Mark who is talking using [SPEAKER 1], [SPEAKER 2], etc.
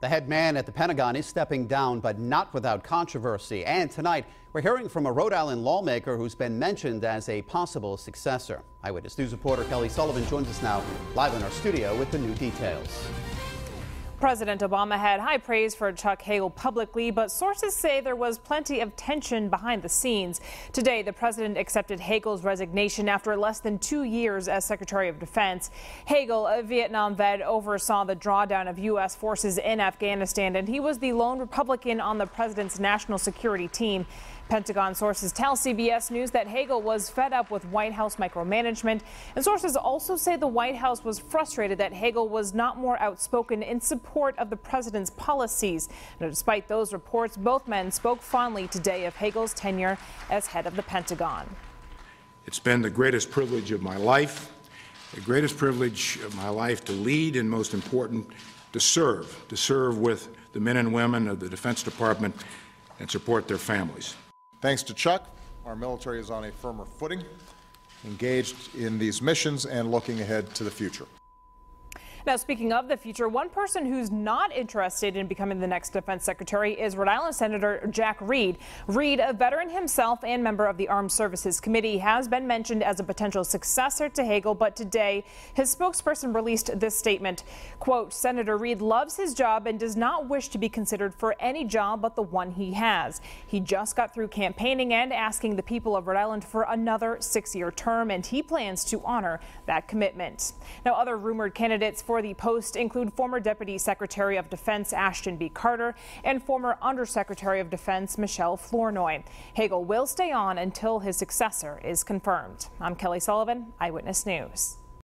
[SPEAKER 1] The head man at the Pentagon is stepping down, but not without controversy. And tonight, we're hearing from a Rhode Island lawmaker who's been mentioned as a possible successor. Eyewitness News reporter Kelly Sullivan joins us now live in our studio with the new details.
[SPEAKER 2] President Obama had high praise for Chuck Hagel publicly, but sources say there was plenty of tension behind the scenes. Today, the president accepted Hagel's resignation after less than 2 years as Secretary of Defense. Hagel, a Vietnam vet, oversaw the drawdown of U.S. forces in Afghanistan, and he was the lone Republican on the president's national security team. Pentagon sources tell CBS News that Hagel was fed up with White House micromanagement, and sources also say the White House was frustrated that Hagel was not more outspoken in support of the president's policies. Now, despite those reports, both men spoke fondly today of Hagel's tenure as head of the Pentagon.
[SPEAKER 3] It's been the greatest privilege of my life, to lead, and most important, to serve with the men and women of the Defense Department and support their families.
[SPEAKER 4] Thanks to Chuck, our military is on a firmer footing, engaged in these missions and looking ahead to the future.
[SPEAKER 2] Now, speaking of the future, one person who's not interested in becoming the next defense secretary is Rhode Island Senator Jack Reed. Reed, a veteran himself and member of the Armed Services Committee, has been mentioned as a potential successor to Hagel, but today his spokesperson released this statement. Quote, Senator Reed loves his job and does not wish to be considered for any job but the one he has. He just got through campaigning and asking the people of Rhode Island for another 6-year term, and he plans to honor that commitment. Now, other rumored candidates for the post include former Deputy Secretary of Defense Ashton B. Carter and former Undersecretary of Defense Michelle Flournoy. Hagel will stay on until his successor is confirmed. I'm Kelly Sullivan, Eyewitness News.